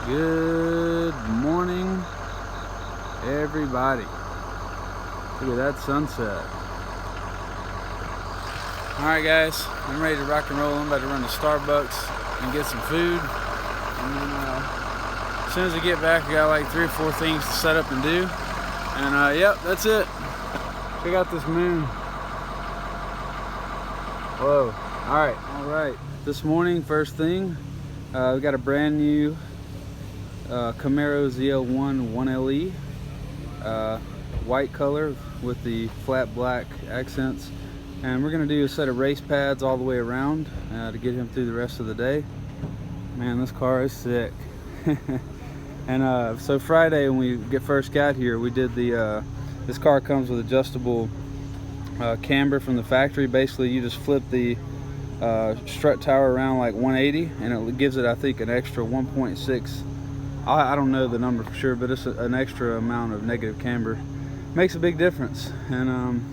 Good morning, everybody. Look at that sunset. Alright guys, I'm ready to rock and roll. I'm about to run to Starbucks and get some food. And then as soon as I get back, I got like 3 or 4 things to set up and do. And yep, that's it. Check out this moon. Whoa. Alright. This morning, first thing, we got a brand new Camaro ZL1 1LE, white color with the flat black accents, and we're gonna do a set of race pads all the way around to get him through the rest of the day. Man, this car is sick. And so Friday when we first got here, we did the this car comes with adjustable camber from the factory. Basically you just flip the strut tower around like 180 and it gives it, I think, an extra 1.6. I don't know the number for sure, but it's an extra amount of negative camber. Makes a big difference. And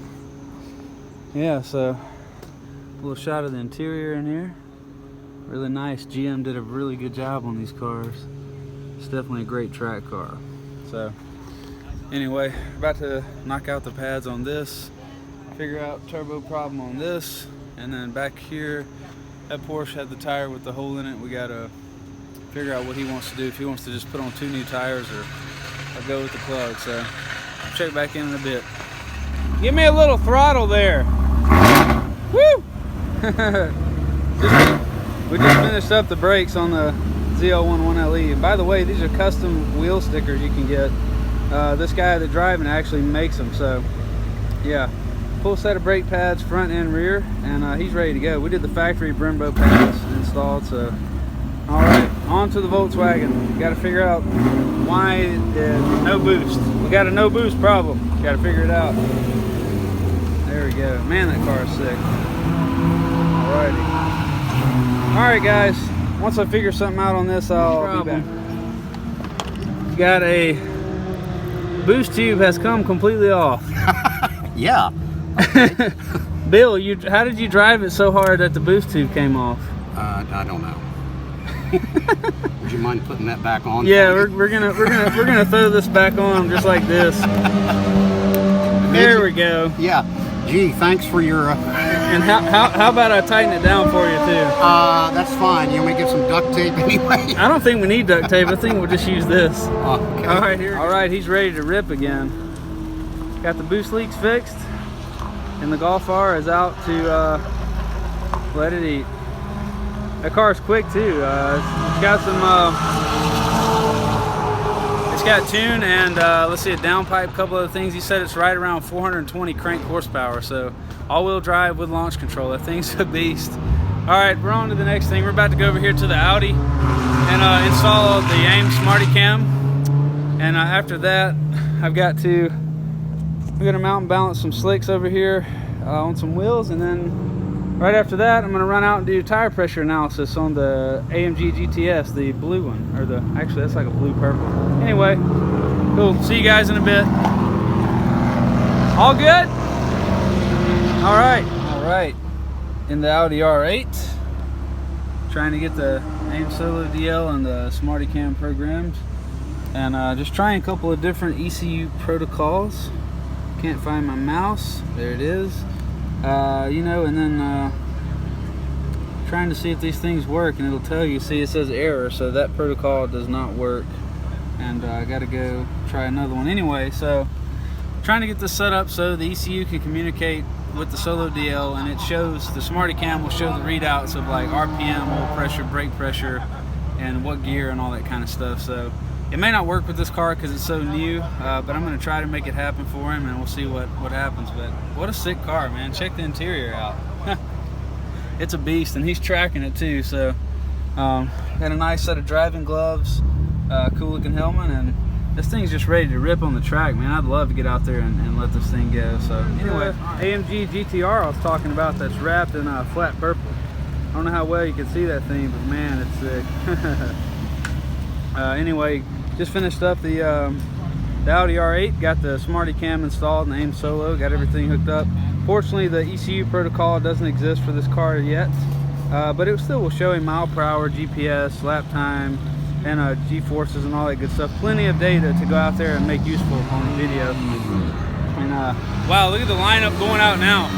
yeah, so a little shot of the interior in here. Really nice. GM did a really good job on these cars. It's definitely a great track car. So anyway, about to knock out the pads on this, figure out turbo problem on this, and then back here, that Porsche had the tire with the hole in it. We gotta figure out what he wants to do, if he wants to just put on 2 new tires or go with the plug. So I'll check back in a bit. Give me a little throttle there. Woo! We just finished up the brakes on the ZL1 1LE. And by the way, these are custom wheel stickers you can get. This guy that's driving actually makes them. So yeah, full set of brake pads, front and rear, and he's ready to go. We did the factory Brembo pads installed. So all right, on to the Volkswagen. Got to figure out why no boost. We got a no boost problem. Got to figure it out. There we go. Man, that car is sick. Alrighty. All right, guys. Once I figure something out on this, I'll be back. Got a boost tube has come completely off. Yeah. Okay. Bill, how did you drive it so hard that the boost tube came off? I don't know. Would you mind putting that back on? Yeah, we're gonna throw this back on just like this. There we go. Yeah. Gee, thanks for your. And how about I tighten it down for you too? That's fine. You want me to get some duct tape anyway? I don't think we need duct tape. I think we'll just use this. Okay. All right, here. All right, he's ready to rip again. Got the boost leaks fixed, and the Golf R is out to let it eat. That car's quick too. It's got some. It's got tune and let's see, a downpipe, couple other things. He said it's right around 420 crank horsepower. So all-wheel drive with launch control. That thing's a beast. All right, we're on to the next thing. We're about to go over here to the Audi and install the AIM Smarty Cam. And after that, we're gonna mount and balance some slicks over here on some wheels, and then right after that, I'm gonna run out and do tire pressure analysis on the AMG GT-S, the blue one, or actually that's like a blue purple. Anyway, cool. See you guys in a bit. All good? All right. In the Audi R8, trying to get the AIM Solo DL and the Smarty Cam programmed, and just trying a couple of different ECU protocols. Can't find my mouse. There it is. You know, and then trying to see if these things work, and it'll tell you. See, it says error, so that protocol does not work, and I gotta go try another one anyway. So trying to get this set up so the ECU can communicate with the Solo DL, and it shows, the Smarty Cam will show the readouts of like RPM, oil pressure, brake pressure, and what gear and all that kind of stuff. So it may not work with this car because it's so new, but I'm going to try to make it happen for him, and we'll see what happens. But what a sick car, man. Check the interior out. It's a beast, and he's tracking it too. So got a nice set of driving gloves, cool looking helmet, and this thing's just ready to rip on the track, man. I'd love to get out there and let this thing go. So anyway, AMG GT-R I was talking about, that's wrapped in flat purple. I don't know how well you can see that thing, but man, it's sick. Anyway, just finished up the Audi R8, got the Smarty Cam installed and the AIM Solo, got everything hooked up. Fortunately, the ECU protocol doesn't exist for this car yet, but it still will show him mile per hour, GPS, lap time, and G-forces and all that good stuff. Plenty of data to go out there and make useful on video. And wow, look at the lineup going out now.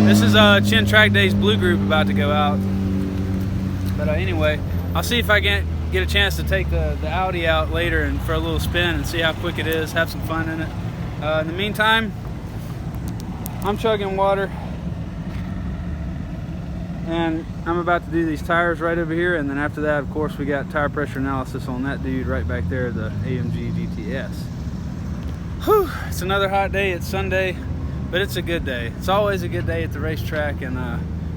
This is Chin Track Days Blue Group about to go out. But anyway, I'll see if I can get a chance to take the Audi out later and for a little spin and see how quick it is, have some fun in it. In the meantime, I'm chugging water, and I'm about to do these tires right over here, and then after that, of course, we got tire pressure analysis on that dude right back there, the AMG GT-S. Whew, it's another hot day. It's Sunday, but it's a good day. It's always a good day at the racetrack, and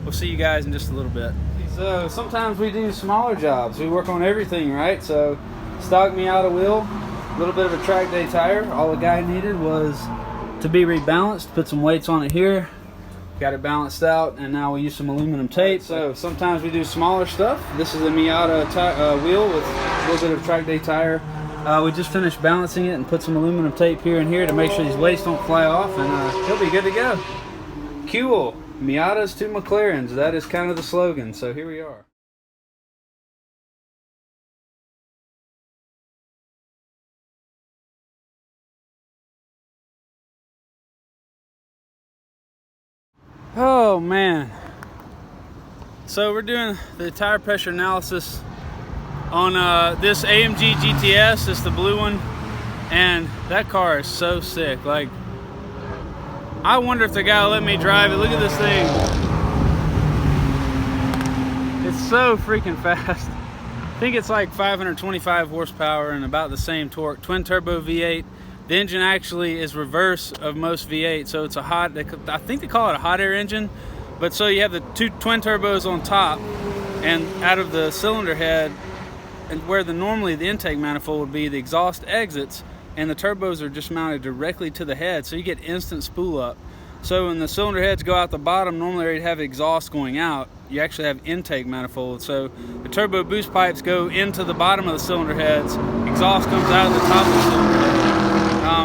we'll see you guys in just a little bit. So sometimes we do smaller jobs. We work on everything, right? So stock Miata wheel, a little bit of a track day tire. All the guy needed was to be rebalanced, put some weights on it here, got it balanced out, and now we use some aluminum tape. So sometimes we do smaller stuff. This is a Miata wheel with a little bit of track day tire. We just finished balancing it and put some aluminum tape here and here to make sure these weights don't fly off, and he'll be good to go. Cool. Miatas to McLarens. That is kind of the slogan. So here we are. Oh man. So we're doing the tire pressure analysis on this AMG GT-S. It's the blue one, and that car is so sick. Like, I wonder if the guy will let me drive it. Look at this thing. It's so freaking fast. I think it's like 525 horsepower and about the same torque. Twin turbo V8. The engine actually is reverse of most V8, so it's a hot, I think they call it a hot air engine. But so you have the two twin turbos on top, and out of the cylinder head, and where normally the intake manifold would be, the exhaust exits, and the turbos are just mounted directly to the head, so you get instant spool up. So when the cylinder heads go out the bottom, normally you'd have exhaust going out, you actually have intake manifold. So the turbo boost pipes go into the bottom of the cylinder heads, exhaust comes out of the top of the cylinder head.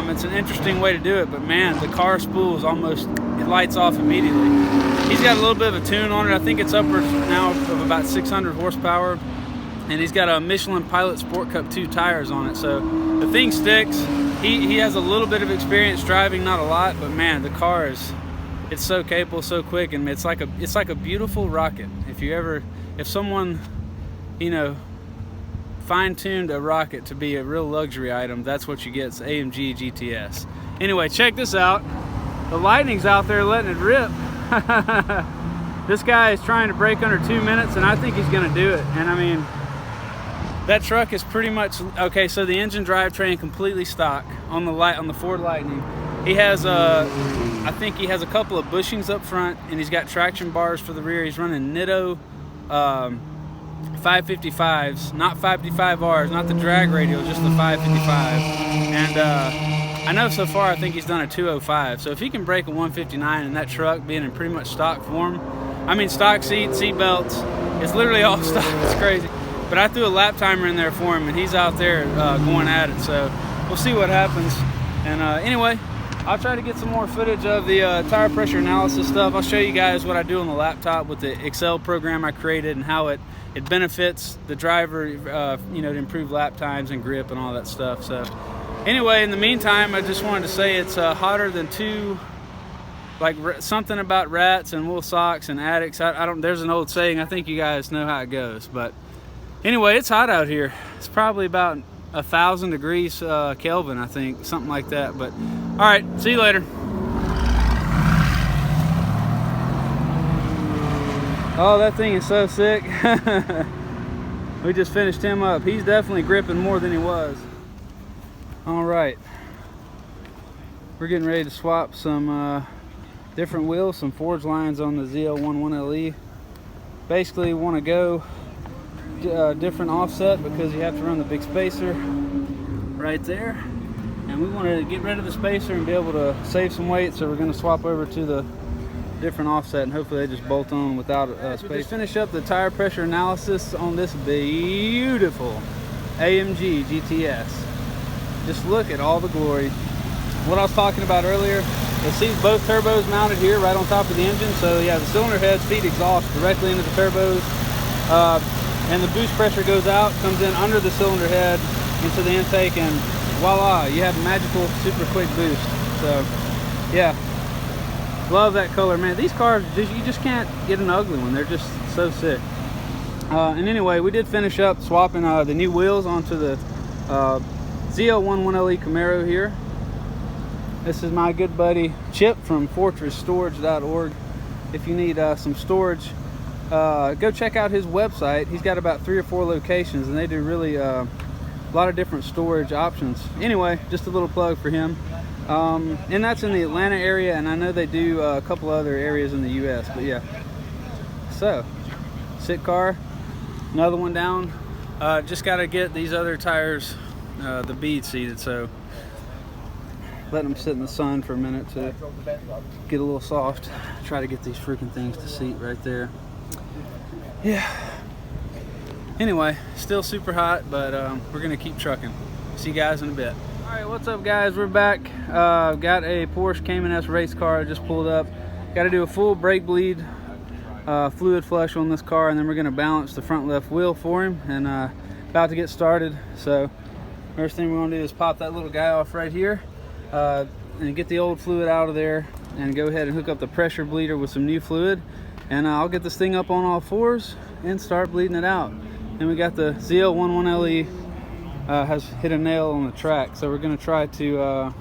It's an interesting way to do it, but man, the car spool is almost, it lights off immediately. He's got a little bit of a tune on it. I think it's upwards now of about 600 horsepower. And he's got a Michelin Pilot Sport Cup 2 tires on it, so the thing sticks. He has a little bit of experience driving, not a lot, but man, the car it's so capable, so quick, and it's like a beautiful rocket. If someone, you know, fine-tuned a rocket to be a real luxury item, that's what you get. It's AMG GT-S. Anyway, check this out. The Lightning's out there letting it rip. This guy is trying to break under 2 minutes, and I think he's going to do it. And I mean, that truck is pretty much okay. So the engine drivetrain completely stock on the Ford Lightning. He has I think he has a couple of bushings up front, and he's got traction bars for the rear. He's running Nitto 555s, not 555Rs, not the drag radial, just the 555. And I know so far I think he's done a 205. So if he can break a 159 in that truck being in pretty much stock form, I mean stock seat belts, it's literally all stock. It's crazy. But I threw a lap timer in there for him, and he's out there going at it. So we'll see what happens. And anyway, I'll try to get some more footage of the tire pressure analysis stuff. I'll show you guys what I do on the laptop with the Excel program I created and how it benefits the driver, you know, to improve lap times and grip and all that stuff. So anyway, in the meantime, I just wanted to say it's hotter than something about rats and wool socks and addicts. There's an old saying. I think you guys know how it goes, but anyway, it's hot out here. It's probably about 1,000 degrees Kelvin, I think, something like that. But all right, see you later. Oh, that thing is so sick. We just finished him up. He's definitely gripping more than he was. All right, we're getting ready to swap some different wheels, some forge lines on the ZL1 1LE. Basically want to go different offset because you have to run the big spacer right there, and we want to get rid of the spacer and be able to save some weight, so we're going to swap over to the different offset, and hopefully they just bolt on without space. Just finish up the tire pressure analysis on this beautiful AMG GT-S. Just look at all the glory. What I was talking about earlier, you'll see both turbos mounted here right on top of the engine. So yeah, the cylinder heads feed exhaust directly into the turbos. and the boost pressure goes out, comes in under the cylinder head into the intake, and voila, you have magical super quick boost. So yeah, love that color, man. These cars, you just can't get an ugly one. They're just so sick. And anyway, we did finish up swapping the new wheels onto the ZL1 1LE Camaro here. This is my good buddy Chip from fortressstorage.org. If you need some storage, go check out his website. He's got about 3 or 4 locations, and they do really a lot of different storage options. Anyway, just a little plug for him. And that's in the Atlanta area, and I know they do a couple other areas in the US, but yeah. So, sick car, another one down. Just got to get these other tires, the bead seated, so let them sit in the sun for a minute to get a little soft. Try to get these freaking things to seat right there. Yeah. Anyway, still super hot, but we're gonna keep trucking. See you guys in a bit. All right, what's up, guys? We're back. Got a Porsche Cayman S race car I just pulled up. Got to do a full brake bleed, fluid flush on this car, and then we're gonna balance the front left wheel for him, and about to get started. So first thing we're gonna do is pop that little guy off right here, and get the old fluid out of there, and go ahead and hook up the pressure bleeder with some new fluid, and I'll get this thing up on all fours and start bleeding it out. Then we got the ZL1 1LE has hit a nail on the track, so we're going to try to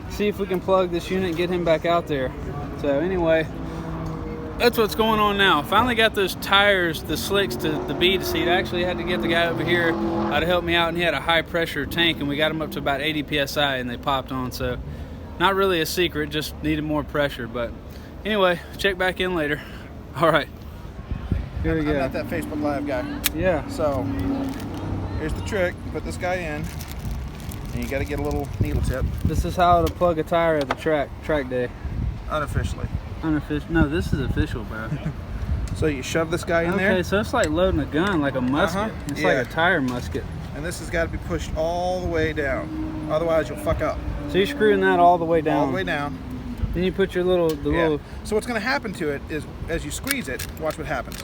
see if we can plug this unit and get him back out there. So anyway, that's what's going on now. Finally got those tires, the slicks to the bead seat. I actually had to get the guy over here to help me out, and he had a high pressure tank, and we got him up to about 80 psi, and they popped on. So not really a secret, just needed more pressure. But anyway, check back in later. All right, here we go. I'm not that Facebook Live guy. Yeah. So here's the trick. You put this guy in, and you got to get a little needle tip. This is how to plug a tire at the track day. Unofficially. Unofficial? No, this is official, bro. So you shove this guy in there. Okay, so it's like loading a gun, like a musket. It's like a tire musket. And this has got to be pushed all the way down. Otherwise, you'll fuck up. So you're screwing that all the way down. All the way down. Then you put your little, little. So what's going to happen to it is, as you squeeze it, watch what happens.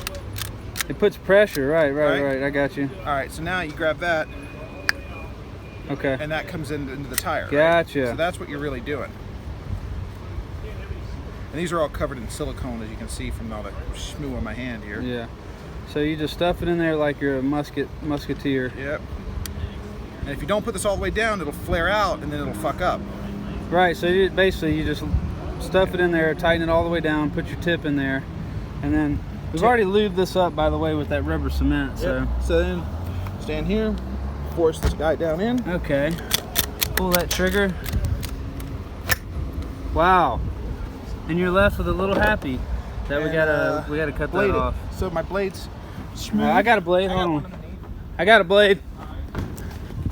It puts pressure, right. I got you. All right, so now you grab that. Okay. And that comes into the tire. Gotcha. Right? So that's what you're really doing. And these are all covered in silicone, as you can see from all the schmoo on my hand here. Yeah. So you just stuff it in there like you're a musketeer. Yep. And if you don't put this all the way down, it'll flare out, and then it'll fuck up. Right. So you just stuff it in there, tighten it all the way down, put your tip in there, and then we've already lubed this up, by the way, with that rubber cement. So. Yep. So then stand here, force this guy down in. Okay. Pull that trigger. Wow. And you're left with a little happy that we gotta cut that off. So my blade's smooth. I got a blade. Hold on. I got a blade.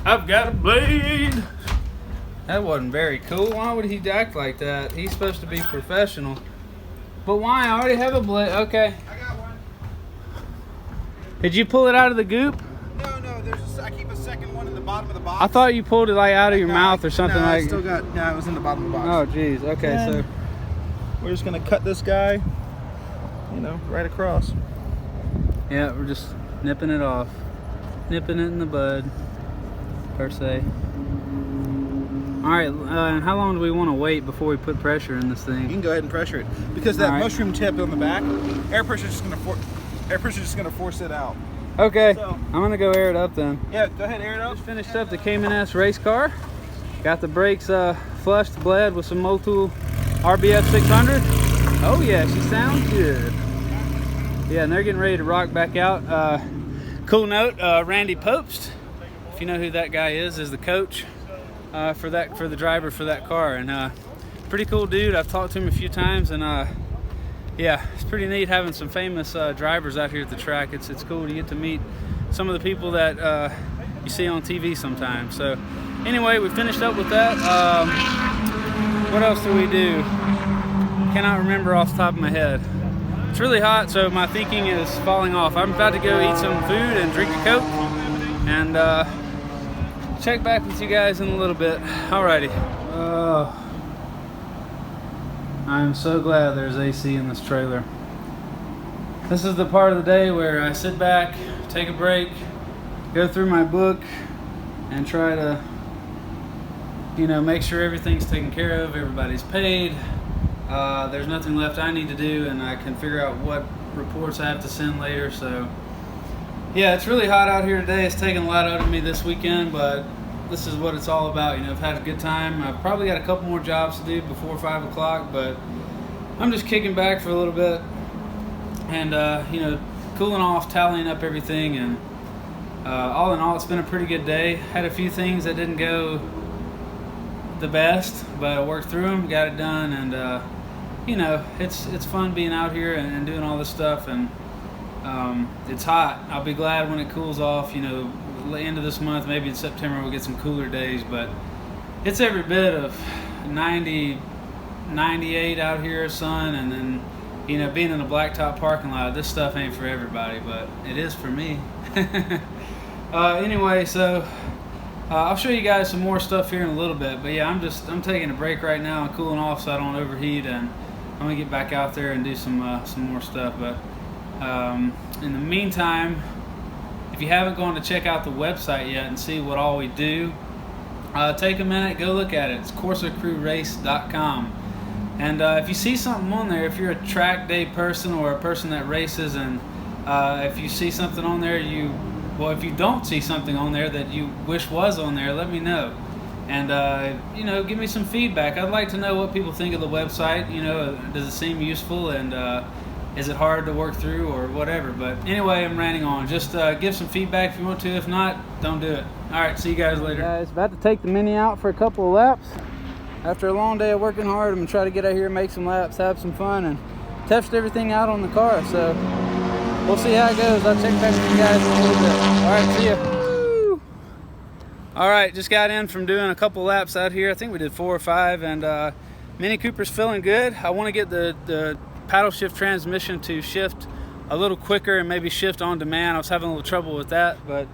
I've got a blade. That wasn't very cool. Why would he act like that? He's supposed to be professional. But why? I already have a blade. Okay. I got one. Did you pull it out of the goop? No. I keep a second one in the bottom of the box. I thought you pulled it like out of your mouth or something like. I still got. No, it was in the bottom of the box. Oh, geez. Okay, And so we're just gonna cut this guy, right across. yeah, we're just nipping it off, nipping it in the bud, per se. All right, how long do we want to wait before we put pressure in this thing? You can go ahead and pressure it because that mushroom tip on the back, air pressure is just gonna force it out. Okay, So, I'm gonna go air it up then. yeah, go ahead, air it up. Just finished up the Cayman S race car. Got the brakes flushed, bled with some Motul RBF 600. Oh yeah, she sounds good. Yeah, and they're getting ready to rock back out. Cool note, Randy Popst, if you know who that guy is the coach for the driver for that car, and pretty cool dude. I've talked to him a few times, and yeah, it's pretty neat having some famous drivers out here at the track. It's cool to get to meet some of the people that you see on TV sometimes. So anyway, we finished up with that. What else do we do? Cannot remember off the top of my head. It's really hot, so my thinking is falling off. I'm about to go eat some food and drink a Coke, and check back with you guys in a little bit. Alrighty. I'm so glad there's AC in this trailer. This is the part of the day where I sit back, take a break, go through my book, and try to, you know, make sure everything's taken care of, everybody's paid, there's nothing left I need to do, and I can figure out what reports I have to send later. So yeah, it's really hot out here today. It's taken a lot out of me this weekend, but this is what it's all about. You know, I've had a good time. I've probably got a couple more jobs to do before 5 o'clock, but I'm just kicking back for a little bit and you know, cooling off, tallying up everything, and all in all, it's been a pretty good day. Had a few things that didn't go the best, but I worked through them, got it done, and you know, it's fun being out here and doing all this stuff. And it's hot. I'll be glad when it cools off. You know, the end of this month, maybe in September, we'll get some cooler days, but it's every bit of 90, 98 out here, sun, and then, you know, being in a blacktop parking lot, this stuff ain't for everybody, but it is for me. Anyway, so I'll show you guys some more stuff here in a little bit, but yeah, I'm taking a break right now and cooling off so I don't overheat, and I'm gonna get back out there and do some more stuff. But in the meantime, if you haven't gone to check out the website yet and see what all we do, take a minute, go look at it. It's CorsaCrewRace.com. And if you see something on there, if you're a track day person or a person that races, and if you see something on there, if you don't see something on there that you wish was on there, let me know. And you know, give me some feedback. I'd like to know what people think of the website. You know, does it seem useful, and is it hard to work through, or whatever? But anyway, I'm ranting on. Just give some feedback if you want to. If not, don't do it. All right, see you guys later. Guys, about to take the Mini out for a couple of laps. After a long day of working hard, I'm gonna try to get out here, make some laps, have some fun, and test everything out on the car. So we'll see how it goes. I'll check back with you guys in a little bit. All right, see ya. Woo! All right, just got in from doing a couple laps out here. I think we did 4 or 5, and Mini Cooper's feeling good. I want to get the paddle shift transmission to shift a little quicker and maybe shift on demand. I was having a little trouble with that, but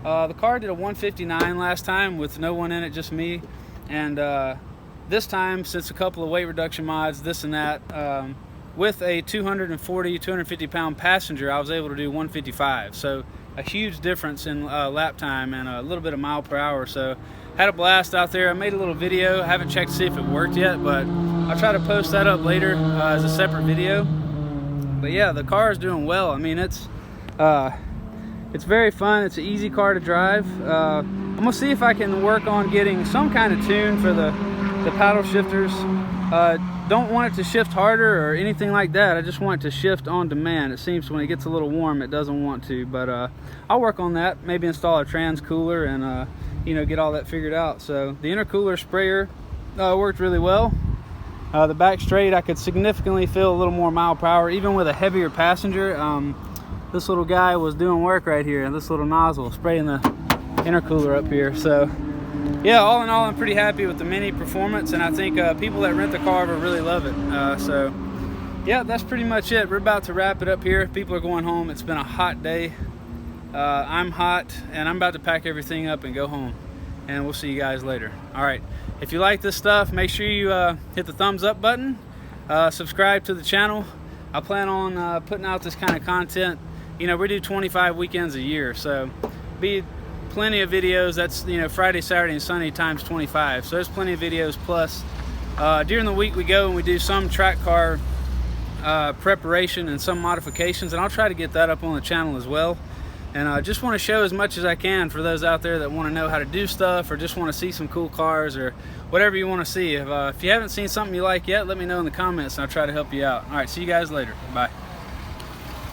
the car did a 159 last time with no one in it, just me. And this time, since a couple of weight reduction mods, this and that, with a 250 pound passenger, I was able to do 155. So a huge difference in lap time and a little bit of mile per hour. So had a blast out there. I made a little video. I haven't checked to see if it worked yet, but I'll try to post that up later as a separate video. But yeah, the car is doing well. I mean, it's very fun. It's an easy car to drive. I'm gonna see if I can work on getting some kind of tune for the paddle shifters. Don't want it to shift harder or anything like that. I just want it to shift on demand. It seems when it gets a little warm, it doesn't want to, but I'll work on that. Maybe install a trans cooler and you know, get all that figured out. So the intercooler sprayer worked really well. The back straight, I could significantly feel a little more mile per hour, even with a heavier passenger. This little guy was doing work right here, and this little nozzle spraying the intercooler up here. So yeah, all in all, I'm pretty happy with the Mini performance, and I think people that rent the car will really love it. So yeah, that's pretty much it. We're about to wrap it up here. People are going home. It's been a hot day. I'm hot, and I'm about to pack everything up and go home, and we'll see you guys later. All right, if you like this stuff, make sure you hit the thumbs up button, subscribe to the channel. I plan on putting out this kind of content. You know, we do 25 weekends a year, so be plenty of videos. That's, you know, Friday, Saturday, and Sunday times 25. So there's plenty of videos. Plus, during the week we go and we do some track car preparation and some modifications, and I'll try to get that up on the channel as well. And I just want to show as much as I can for those out there that want to know how to do stuff, or just want to see some cool cars, or whatever you want to see. If you haven't seen something you like yet, let me know in the comments and I'll try to help you out. All right, see you guys later. Bye.